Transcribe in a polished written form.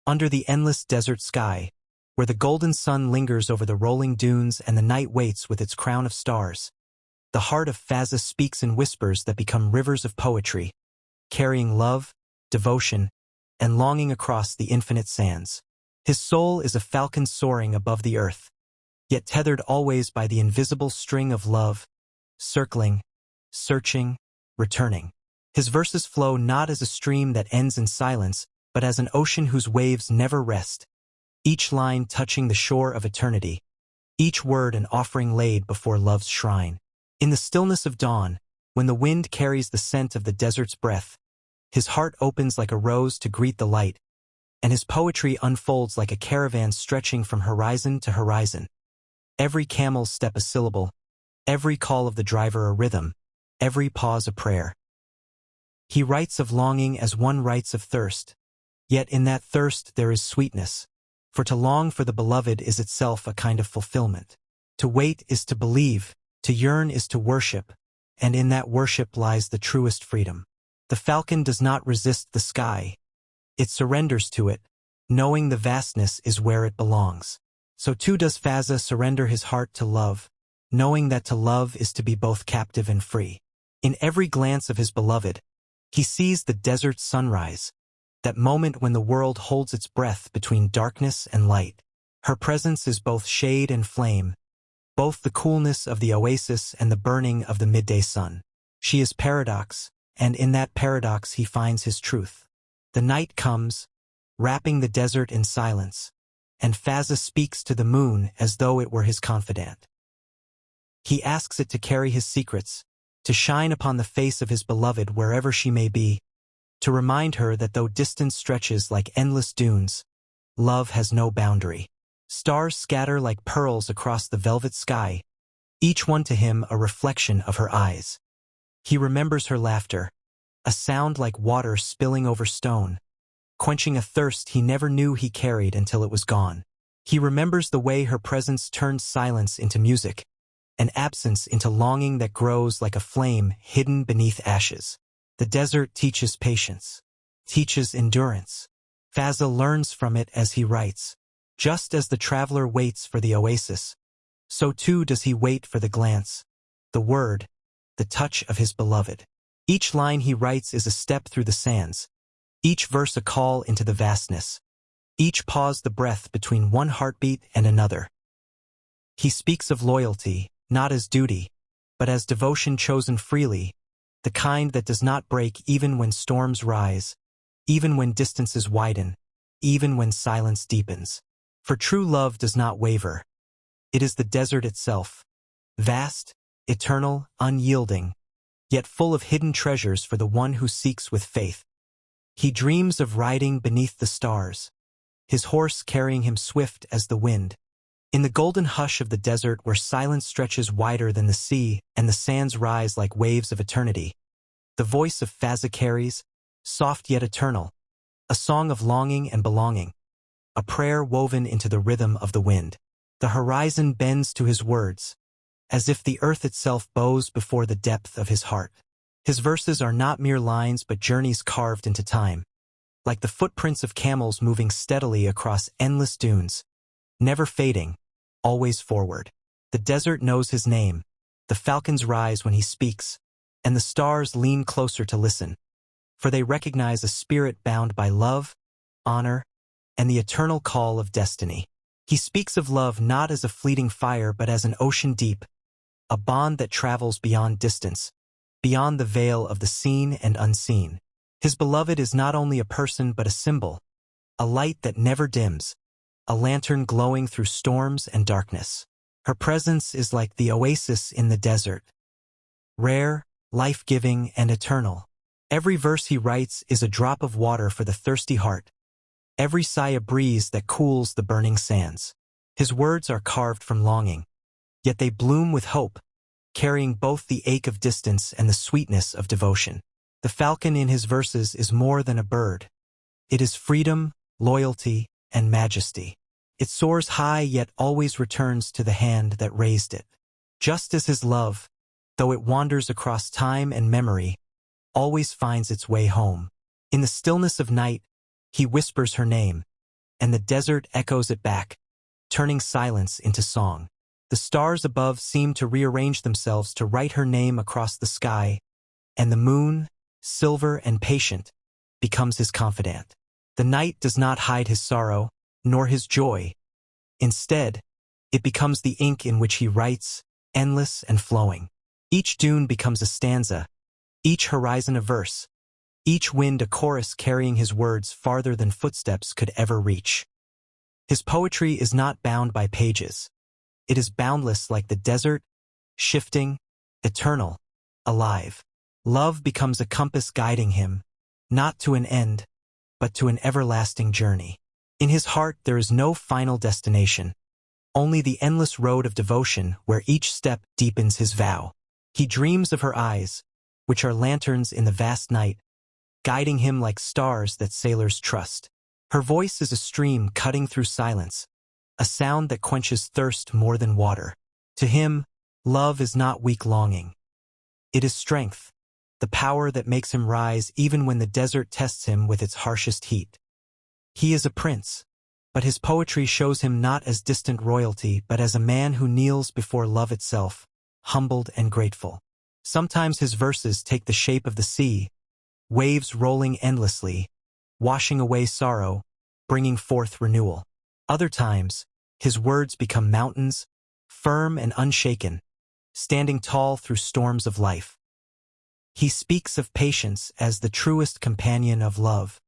under the endless desert sky, where the golden sun lingers over the rolling dunes and the night waits with its crown of stars. The heart of Fazza speaks in whispers that become rivers of poetry, carrying love, devotion, and longing across the infinite sands. His soul is a falcon soaring above the earth, yet tethered always by the invisible string of love, circling, searching, returning. His verses flow not as a stream that ends in silence, but as an ocean whose waves never rest, each line touching the shore of eternity, each word an offering laid before love's shrine. In the stillness of dawn, when the wind carries the scent of the desert's breath, his heart opens like a rose to greet the light, and his poetry unfolds like a caravan stretching from horizon to horizon. Every camel's step a syllable, every call of the driver a rhythm, every pause a prayer. He writes of longing as one writes of thirst, yet in that thirst there is sweetness, for to long for the beloved is itself a kind of fulfillment. To wait is to believe, to yearn is to worship, and in that worship lies the truest freedom. The falcon does not resist the sky. It surrenders to it, knowing the vastness is where it belongs. So too does Fazza surrender his heart to love, knowing that to love is to be both captive and free. In every glance of his beloved, he sees the desert sunrise, that moment when the world holds its breath between darkness and light. Her presence is both shade and flame, both the coolness of the oasis and the burning of the midday sun. She is paradox, and in that paradox he finds his truth. The night comes, wrapping the desert in silence, and Fazza speaks to the moon as though it were his confidant. He asks it to carry his secrets, to shine upon the face of his beloved wherever she may be, to remind her that though distance stretches like endless dunes, love has no boundary. Stars scatter like pearls across the velvet sky, each one to him a reflection of her eyes. He remembers her laughter, a sound like water spilling over stone, quenching a thirst he never knew he carried until it was gone. He remembers the way her presence turns silence into music, and absence into longing that grows like a flame hidden beneath ashes. The desert teaches patience, teaches endurance. Fazza learns from it as he writes. Just as the traveler waits for the oasis, so too does he wait for the glance, the word, the touch of his beloved. Each line he writes is a step through the sands, each verse a call into the vastness, each pause the breath between one heartbeat and another. He speaks of loyalty, not as duty, but as devotion chosen freely, the kind that does not break even when storms rise, even when distances widen, even when silence deepens. For true love does not waver. It is the desert itself, vast, eternal, unyielding, yet full of hidden treasures for the one who seeks with faith. He dreams of riding beneath the stars, his horse carrying him swift as the wind. In the golden hush of the desert where silence stretches wider than the sea and the sands rise like waves of eternity, the voice of Fazza carries, soft yet eternal, a song of longing and belonging, a prayer woven into the rhythm of the wind. The horizon bends to his words, as if the earth itself bows before the depth of his heart. His verses are not mere lines but journeys carved into time, like the footprints of camels moving steadily across endless dunes, never fading, always forward. The desert knows his name, the falcons rise when he speaks, and the stars lean closer to listen, for they recognize a spirit bound by love, honor, and the eternal call of destiny. He speaks of love not as a fleeting fire but as an ocean deep, a bond that travels beyond distance, beyond the veil of the seen and unseen. His beloved is not only a person but a symbol, a light that never dims, a lantern glowing through storms and darkness. Her presence is like the oasis in the desert, rare, life-giving, and eternal. Every verse he writes is a drop of water for the thirsty heart, every sigh a breeze that cools the burning sands. His words are carved from longing, yet they bloom with hope, carrying both the ache of distance and the sweetness of devotion. The falcon in his verses is more than a bird. It is freedom, loyalty, and majesty. It soars high yet always returns to the hand that raised it. Just as his love, though it wanders across time and memory, always finds its way home. In the stillness of night, he whispers her name, and the desert echoes it back, turning silence into song. The stars above seem to rearrange themselves to write her name across the sky, and the moon, silver and patient, becomes his confidant. The night does not hide his sorrow, nor his joy. Instead, it becomes the ink in which he writes, endless and flowing. Each dune becomes a stanza, each horizon a verse, each wind a chorus carrying his words farther than footsteps could ever reach. His poetry is not bound by pages. It is boundless like the desert, shifting, eternal, alive. Love becomes a compass guiding him, not to an end, but to an everlasting journey. In his heart there is no final destination, only the endless road of devotion where each step deepens his vow. He dreams of her eyes, which are lanterns in the vast night, guiding him like stars that sailors trust. Her voice is a stream cutting through silence, a sound that quenches thirst more than water. To him, love is not weak longing. It is strength, the power that makes him rise even when the desert tests him with its harshest heat. He is a prince, but his poetry shows him not as distant royalty but as a man who kneels before love itself, humbled and grateful. Sometimes his verses take the shape of the sea, waves rolling endlessly, washing away sorrow, bringing forth renewal. Other times, his words become mountains, firm and unshaken, standing tall through storms of life. He speaks of patience as the truest companion of love,